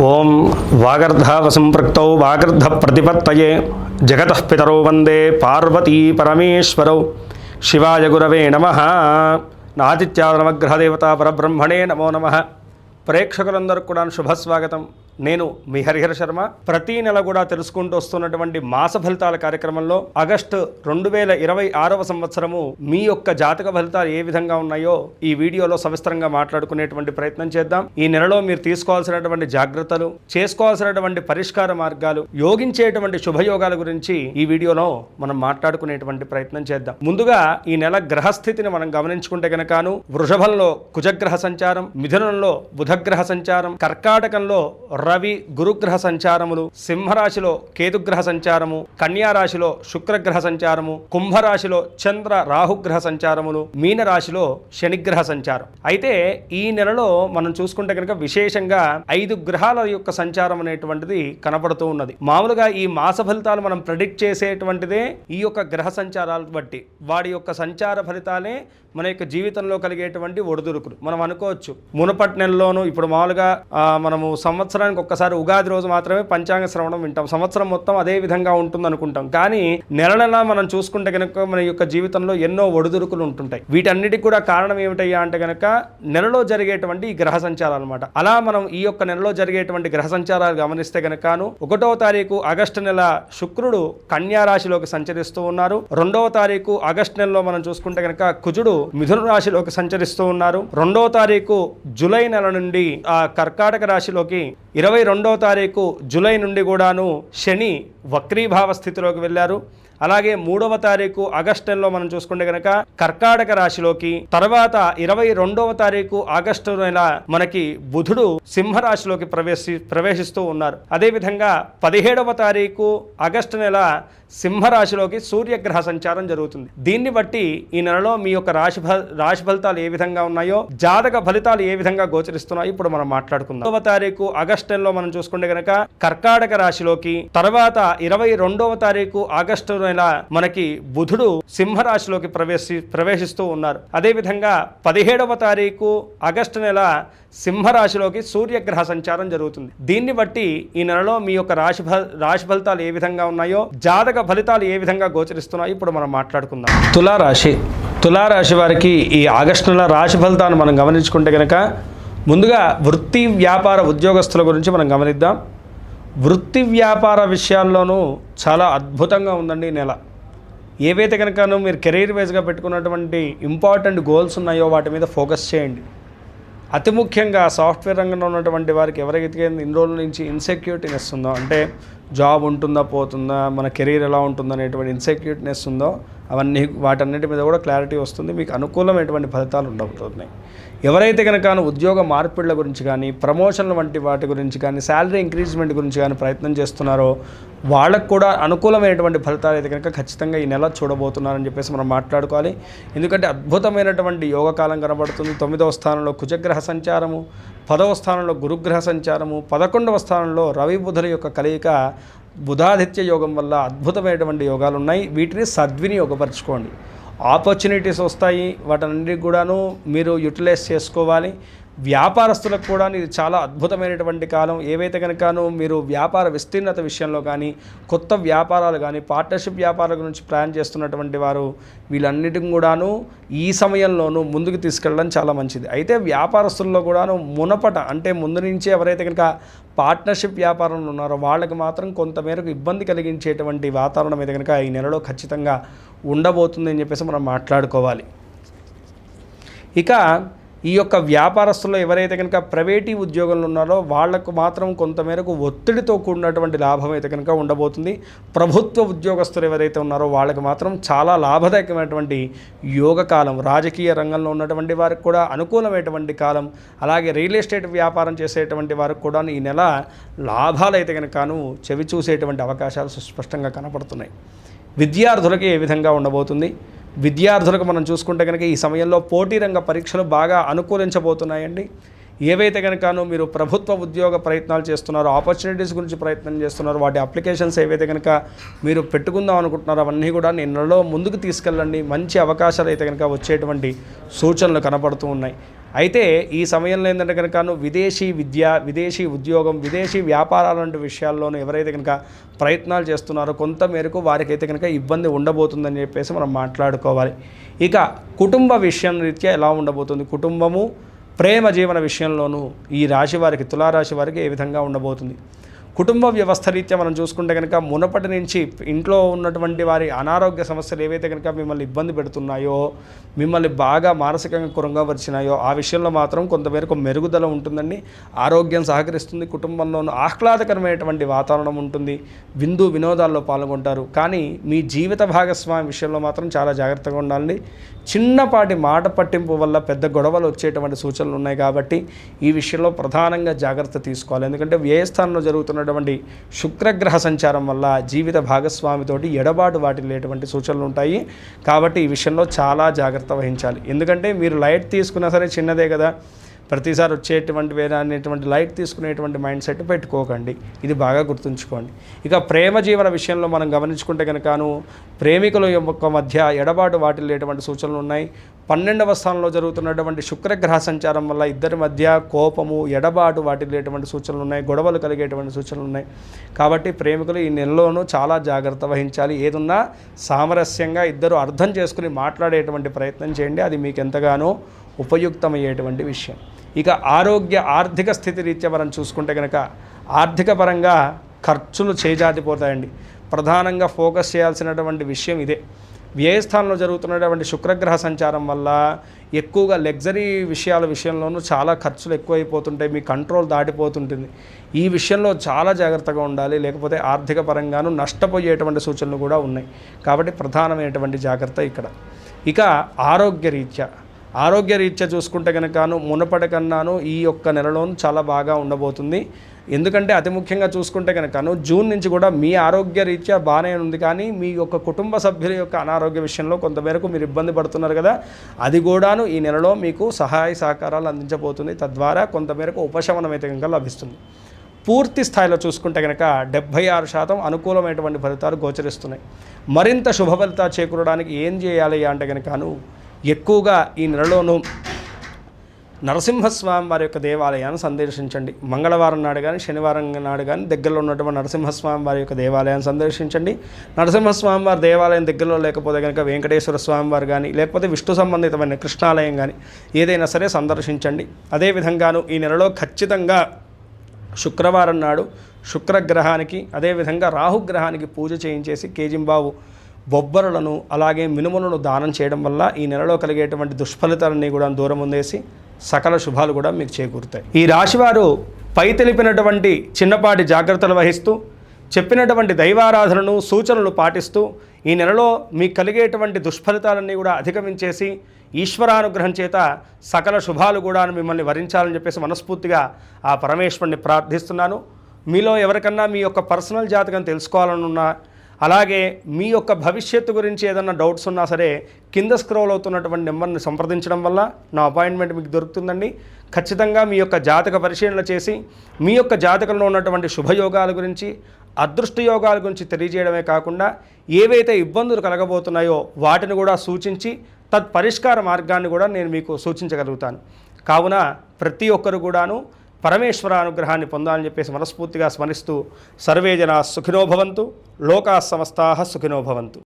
ఓం వాగర్ధావసంపృక్తౌ వాగర్ధ ప్రతిపత్తయే జగతః పితరౌ వందే పార్వతీ పరమేశ్వరౌ శివాయ గురవే నమః. నాదిత్యానవగ్రహదేవత పరబ్రహ్మణే నమో నమః. ప్రేక్షకులందరికీ కూడా శుభస్వాగతం. నేను మీ హరిహర శర్మ. ప్రతి నెల కూడా తెలుసుకుంటూ వస్తున్నటువంటి మాస ఫలితాల కార్యక్రమంలో ఆగస్టు 2026 సంవత్సరము మీ యొక్క జాతక ఫలితాలు ఏ విధంగా ఉన్నాయో ఈ వీడియోలో సవిస్తరంగా మాట్లాడుకునేటువంటి ప్రయత్నం చేద్దాం. ఈ నెలలో మీరు తీసుకోవాల్సినటువంటి జాగ్రత్తలు, చేసుకోవాల్సినటువంటి పరిష్కార మార్గాలు, యోగించేటువంటి శుభయోగాల గురించి ఈ వీడియోలో మనం మాట్లాడుకునేటువంటి ప్రయత్నం చేద్దాం. ముందుగా ఈ నెల గ్రహస్థితిని మనం గమనించుకుంటే గనకాను వృషభంలో కుజగ్రహ సంచారం, మిథునంలో బుధగ్రహ సంచారం, కర్కాటకంలో రవి గురుగ్రహ సంచారములు, సింహరాశిలో కేతుగ్రహ సంచారము, కన్యారాశిలో శుక్రగ్రహ సంచారము, కుంభరాశిలో చంద్ర రాహుగ్రహ సంచారములు, మీనరాశిలో శనిగ్రహ సంచారం. అయితే ఈ నెలలో మనం చూసుకుంటే కనుక విశేషంగా 5 గ్రహాల యొక్క సంచారం అనేటువంటిది కనపడుతూ ఉన్నది. మామూలుగా ఈ మాస ఫలితాలు మనం ప్రెడిక్ట్ చేసేటువంటిదే ఈ యొక్క గ్రహ సంచారాలను బట్టి. వాడి యొక్క సంచార ఫలితాలే మన యొక్క జీవితంలో కలిగేటువంటి ఒడిదుడుకులు. మనం అనుకోవచ్చు మునుపటి నెలలోనూ ఇప్పుడు మామూలుగా మనము సంవత్సరానికి ఒక్కసారి ఉగాది రోజు మాత్రమే పంచాంగ శ్రవణం వింటాం, సంవత్సరం మొత్తం అదే విధంగా ఉంటుంది అనుకుంటాం. కానీ నెల నెల మనం చూసుకుంటే కనుక మన యొక్క జీవితంలో ఎన్నో ఒడిదుడుకులు ఉంటుంటాయి. వీటన్నిటికి కూడా కారణం ఏమిటయ్యా అంటే కనుక నెలలో జరిగేటువంటి ఈ గ్రహ సంచారాలు అనమాట. అలా మనం ఈ యొక్క నెలలో జరిగేటువంటి గ్రహ సంచారాలు గమనిస్తే కనుకను 1వ తారీఖు ఆగస్టు నెల శుక్రుడు కన్యా రాశిలోకి సంచరిస్తూ ఉన్నారు. 2వ తారీఖు ఆగస్టు నెలలో మనం చూసుకుంటే కనుక కుజుడు మిథున రాశిలోకి సంచరిస్తూ ఉన్నారు. 2వ తారీఖు జూలై నెల నుండి కర్కాటక రాశిలోకి, 22వ తారీఖు జూలై నుండి కూడాను శని వక్రీభావ స్థితిలోకి వెళ్ళారు. అలాగే 3వ తారీఖు ఆగస్టు నెలలో మనం చూసుకుంటే కనుక కర్కాటక రాశిలోకి, తర్వాత 22వ తారీఖు ఆగస్టు నెల మనకి బుధుడు సింహరాశిలోకి ప్రవేశిస్తూ ఉన్నారు. అదేవిధంగా 17వ తారీఖు ఆగస్టు నెల సింహరాశిలోకి సూర్యగ్రహ సంచారం జరుగుతుంది. దీన్ని బట్టి ఈ నెలలో మీ యొక్క రాశి ఫలితాలు ఏ విధంగా ఉన్నాయో, జాతక ఫలితాలు ఏ విధంగా గోచరిస్తున్నాయో ఇప్పుడు మనం మాట్లాడుకుందాం. 1వ తారీఖు ఆగస్టు నెలలో మనం చూసుకుంటే కనుక కర్కాటక రాశిలోకి, తర్వాత 22వ తారీఖు ఆగస్టు నెల మనకి బుధుడు సింహరాశిలోకి ప్రవేశిస్తూ ఉన్నారు. అదేవిధంగా 17వ తారీఖు ఆగస్టు నెల సింహరాశిలోకి సూర్యగ్రహ సంచారం జరుగుతుంది. దీన్ని బట్టి ఈ నెలలో మీ యొక్క రాశి ఫలితాలు ఏ విధంగా ఉన్నాయో, జాతక ఫలితాలు ఏ విధంగా గోచరిస్తున్నాయో ఇప్పుడు మనం మాట్లాడుకుందాం. తులారాశి వారికి ఈ ఆగస్టు నెల రాశి ఫలితాలను మనం గమనించుకుంటే కనుక ముందుగా వృత్తి వ్యాపార ఉద్యోగస్తుల గురించి మనం గమనిద్దాం. వృత్తి వ్యాపార విషయాల్లోనూ చాలా అద్భుతంగా ఉందండి ఈ నెల. ఏవైతే కనుక మీరు కెరీర్ వైజ్గా పెట్టుకున్నటువంటి ఇంపార్టెంట్ గోల్స్ ఉన్నాయో వాటి మీద ఫోకస్ చేయండి. అతి ముఖ్యంగా సాఫ్ట్వేర్ రంగంలో ఉన్నటువంటి వారికి ఎవరైతే ఇన్ని రోజుల నుంచి ఇన్సెక్యూరిటీనెస్ ఉందో, అంటే జాబ్ ఉంటుందా పోతుందా, మన కెరీర్ ఎలా ఉంటుందో అనేటువంటి ఇన్సెక్యూరిటీనెస్ ఉందో వాటన్నిటి మీద కూడా క్లారిటీ వస్తుంది. మీకు అనుకూలమైనటువంటి ఫలితాలు ఉండబోతున్నాయి. ఎవరైతే కనుక ఉద్యోగ మార్పిళ్ల గురించి కానీ, ప్రమోషన్ల వంటి వాటి గురించి కానీ, శాలరీ ఇంక్రీజ్మెంట్ గురించి కానీ ప్రయత్నం చేస్తున్నారో వాళ్ళకు కూడా అనుకూలమైనటువంటి ఫలితాలు అయితే కనుక ఖచ్చితంగా ఈ నెల చూడబోతున్నారని చెప్పేసి మనం మాట్లాడుకోవాలి. ఎందుకంటే అద్భుతమైనటువంటి యోగకాలం కనబడుతుంది. 9వ స్థానంలో కుజగ్రహ సంచారము, 10వ స్థానంలో గురుగ్రహ సంచారము, 11వ స్థానంలో రవి బుధుల యొక్క కలయిక, బుధాదిత్య యోగం వల్ల అద్భుతమైనటువంటి యోగాలు ఉన్నాయి. వీటిని సద్వినియోగపరచుకోండి. ఆపర్చునిటీస్ వస్తాయి, వాటన్నిటికి కూడాను మీరు యూటిలైజ్ చేసుకోవాలి. వ్యాపారస్తులకు కూడా ఇది చాలా అద్భుతమైనటువంటి కాలం. ఏవైతే కనుకను మీరు వ్యాపార విస్తీర్ణత విషయంలో కానీ, కొత్త వ్యాపారాలు కానీ, పార్ట్నర్షిప్ వ్యాపారాల గురించి ప్లాన్ చేస్తున్నటువంటి వారు వీళ్ళన్నిటిని కూడాను ఈ సమయంలోనూ ముందుకు తీసుకెళ్ళడం చాలా మంచిది. అయితే వ్యాపారస్తుల్లో కూడాను అంటే ముందు నుంచే ఎవరైతే కనుక పార్ట్నర్షిప్ వ్యాపారంలో ఉన్నారో వాళ్ళకి మాత్రం కొంతమేరకు ఇబ్బంది కలిగించేటువంటి వాతావరణం అయితే కనుక ఈ నెలలో ఖచ్చితంగా ఉండబోతుంది అని చెప్పేసి మనం మాట్లాడుకోవాలి. ఇక ఈ యొక్క వ్యాపారస్తుల్లో ఎవరైతే కనుక ప్రైవేటీ ఉద్యోగంలో ఉన్నారో వాళ్లకు మాత్రం కొంతమేరకు ఒత్తిడితో కూడినటువంటి లాభం అయితే కనుక ఉండబోతుంది. ప్రభుత్వ ఉద్యోగస్తులు ఎవరైతే ఉన్నారో వాళ్ళకి మాత్రం చాలా లాభదాయకమైనటువంటి యోగకాలం. రాజకీయ రంగంలో ఉన్నటువంటి వారికి కూడా అనుకూలమైనటువంటి కాలం. అలాగే రియల్ ఎస్టేట్ వ్యాపారం చేసేటువంటి వారికి కూడా ఈ నెల లాభాలు అయితే కనుకను చెవి చూసేటువంటి అవకాశాలు సుస్పష్టంగా కనపడుతున్నాయి. విద్యార్థులకి ఏ విధంగా ఉండబోతుంది? విద్యార్థులకు మనం చూసుకుంటే కనుక ఈ సమయంలో పోటీ రంగ పరీక్షలు బాగా అనుకూలించబోతున్నాయండి. ఏవైతే కనుకను మీరు ప్రభుత్వ ఉద్యోగ ప్రయత్నాలు చేస్తున్నారో, ఆపర్చునిటీస్ గురించి ప్రయత్నం చేస్తున్నారో, వాటి అప్లికేషన్స్ ఏవైతే కనుక మీరు పెట్టుకుందాం అనుకుంటున్నారో అవన్నీ కూడా నిన్నలో ముందుకు తీసుకెళ్ళండి. మంచి అవకాశాలు అయితే కనుక వచ్చేటువంటి సూచనలు కనపడుతూ ఉన్నాయి. అయితే ఈ సమయంలో ఏంటంటే కనుక విదేశీ విద్య, విదేశీ ఉద్యోగం, విదేశీ వ్యాపారాల వంటి విషయాల్లోనూ ఎవరైతే కనుక ప్రయత్నాలు చేస్తున్నారో కొంత మేరకు వారికైతే కనుక ఇబ్బంది ఉండబోతుందని చెప్పేసి మనం మాట్లాడుకోవాలి. ఇక కుటుంబ విషయం రీత్యా ఎలా ఉండబోతుంది, కుటుంబము ప్రేమ జీవన విషయంలోనూ ఈ రాశి వారికి, తులారాశి వారికి ఏ విధంగా ఉండబోతుంది. కుటుంబ వ్యవస్థ రీత్యా మనం చూసుకుంటే కనుక మునపటి నుంచి ఇంట్లో ఉన్నటువంటి వారి అనారోగ్య సమస్యలు ఏవైతే కనుక మిమ్మల్ని ఇబ్బంది పెడుతున్నాయో, మిమ్మల్ని బాగా మానసికంగా కురంగపరిచినాయో ఆ విషయంలో మాత్రం కొంతమేరకు మెరుగుదల ఉంటుందండి. ఆరోగ్యం సహకరిస్తుంది, కుటుంబంలోనూ ఆహ్లాదకరమైనటువంటి వాతావరణం ఉంటుంది, విందు వినోదాల్లో పాల్గొంటారు. కానీ మీ జీవిత భాగస్వామి విషయంలో మాత్రం చాలా జాగ్రత్తగా ఉండాలి. చిన్నపాటి మాట పట్టింపు వల్ల పెద్ద గొడవలు వచ్చేటువంటి సూచనలు ఉన్నాయి కాబట్టి ఈ విషయంలో ప్రధానంగా జాగ్రత్త తీసుకోవాలి. ఎందుకంటే వ్యయస్థానంలో జరుగుతున్నటువంటి శుక్రగ్రహ సంచారం వల్ల జీవిత భాగస్వామితోటి ఎడబాటు వాటిల్లేటువంటి సూచనలు ఉంటాయి. కాబట్టి ఈ విషయంలో చాలా జాగ్రత్త వహించాలి. ఎందుకంటే మీరు లైట్ తీసుకున్నా సరే చిన్నదే కదా, ప్రతిసారి వచ్చేటువంటి వేరే అనేటువంటి లైట్ తీసుకునేటువంటి మైండ్ సెట్ పెట్టుకోకండి. ఇది బాగా గుర్తుంచుకోండి. ఇక ప్రేమ జీవన విషయంలో మనం గమనించుకుంటే కనుకను ప్రేమికుల యొక్క మధ్య ఎడబాటు వాటిల్లేటువంటి సూచనలు ఉన్నాయి. 12వ స్థానంలో జరుగుతున్నటువంటి శుక్రగ్రహ సంచారం వల్ల ఇద్దరి మధ్య కోపము, ఎడబాటు వాటిల్లేటువంటి సూచనలు ఉన్నాయి, గొడవలు కలిగేటువంటి సూచనలు ఉన్నాయి. కాబట్టి ప్రేమికులు ఈ నెలలోనూ చాలా జాగ్రత్త వహించాలి. ఏదున్నా సామరస్యంగా ఇద్దరు అర్థం చేసుకుని మాట్లాడేటువంటి ప్రయత్నం చేయండి. అది మీకు ఎంతగానో ఉపయుక్తమయ్యేటువంటి విషయం. ఇక ఆర్థిక స్థితి రీత్యా మనం చూసుకుంటే కనుక ఆర్థిక పరంగా ఖర్చులు చేజారిపోతాయండి. ప్రధానంగా ఫోకస్ చేయాల్సినటువంటి విషయం ఇదే. వ్యయస్థానంలో జరుగుతున్నటువంటి శుక్రగ్రహ సంచారం వల్ల ఎక్కువగా లగ్జరీ విషయంలోనూ చాలా ఖర్చులు ఎక్కువైపోతుంటాయి, మీ కంట్రోల్ దాటిపోతుంటుంది. ఈ విషయంలో చాలా జాగ్రత్తగా ఉండాలి, లేకపోతే ఆర్థిక పరంగాను నష్టపోయేటువంటి సూచనలు కూడా ఉన్నాయి. కాబట్టి ప్రధానమైనటువంటి జాగ్రత్త ఇక్కడ. ఇక ఆరోగ్య రీత్యా చూసుకుంటే కనుకను మునపటి కన్నాను ఈ యొక్క నెలలోనూ చాలా బాగా ఉండబోతుంది. ఎందుకంటే అతి ముఖ్యంగా చూసుకుంటే కనుకను జూన్ నుంచి కూడా మీ ఆరోగ్య రీత్యా బాగానే ఉంది, కానీ మీ యొక్క కుటుంబ సభ్యుల యొక్క అనారోగ్య విషయంలో కొంతమేరకు మీరు ఇబ్బంది పడుతున్నారు కదా, అది కూడాను ఈ నెలలో మీకు సహాయ సహకారాలు అందించబోతుంది. తద్వారా కొంతమేరకు ఉపశమనం అయితే కనుక లభిస్తుంది. పూర్తి స్థాయిలో చూసుకుంటే కనుక 76% అనుకూలమైనటువంటి ఫలితాలు గోచరిస్తున్నాయి. మరింత శుభ ఫలితాలు చేకూరడానికి ఏం చేయాలి అంటే కనుకను ఎక్కువగా ఈ నెలలోనూ నరసింహస్వామి వారి యొక్క దేవాలయాన్ని సందర్శించండి. మంగళవారం నాడు కానీ శనివారం నాడు కానీ దగ్గరలో ఉన్నటువంటి నరసింహస్వామి వారి యొక్క దేవాలయాన్ని సందర్శించండి. నరసింహస్వామి వారి దేవాలయం దగ్గరలో లేకపోతే కనుక వెంకటేశ్వర స్వామి వారు కానీ లేకపోతే విష్ణు సంబంధితమైన కృష్ణాలయం కానీ ఏదైనా సరే సందర్శించండి. అదేవిధంగాను ఈ నెలలో ఖచ్చితంగా శుక్రవారం నాడు శుక్రగ్రహానికి అదేవిధంగా రాహుగ్రహానికి పూజ చేయించేసి కేజింబావు బొబ్బరులను అలాగే మినుములను దానం చేయడం వల్ల ఈ నెలలో కలిగేటువంటి దుష్ఫలితాలన్నీ కూడా దూరం ఉందేసి సకల శుభాలు కూడా మీకు చేకూరుతాయి. ఈ రాశివారు పై తెలిపినటువంటి చిన్నపాటి జాగ్రత్తలు వహిస్తూ చెప్పినటువంటి దైవారాధనను సూచనలు పాటిస్తూ ఈ నెలలో మీకు కలిగేటువంటి దుష్ఫలితాలన్నీ కూడా అధిగమించేసి ఈశ్వరానుగ్రహం చేత సకల శుభాలు కూడా మిమ్మల్ని వరించాలని చెప్పేసి మనస్ఫూర్తిగా ఆ పరమేశ్వరుని ప్రార్థిస్తున్నాను. మీలో ఎవరికన్నా మీ యొక్క పర్సనల్ జాతకం తెలుసుకోవాలనున్నా అలాగే మీ యొక్క భవిష్యత్తు గురించి ఏదన్నా డౌట్స్ ఉన్నా సరే కింద స్క్రోల్ అవుతున్నటువంటి నెంబర్ని సంప్రదించడం వల్ల నా అపాయింట్మెంట్ మీకు దొరుకుతుందండి. ఖచ్చితంగా మీ యొక్క జాతక పరిశీలన చేసి మీ యొక్క జాతకంలో ఉన్నటువంటి శుభయోగాల గురించి అదృష్ట యోగాల గురించి తెలియజేయడమే కాకుండా ఏవైతే ఇబ్బందులు కలగబోతున్నాయో వాటిని కూడా సూచించి తత్పరిష్కార మార్గాన్ని కూడా నేను మీకు సూచించగలుగుతాను. కావున ప్రతి ఒక్కరు కూడాను పరమేశ్వర అనుగ్రహాన్ని పొందాలని చెప్పేసి మనస్ఫూర్తిగా స్మరిస్తూ సర్వే జనా సుఖినో భవంతు, లోకా సమస్తాః సుఖినో భవంతు.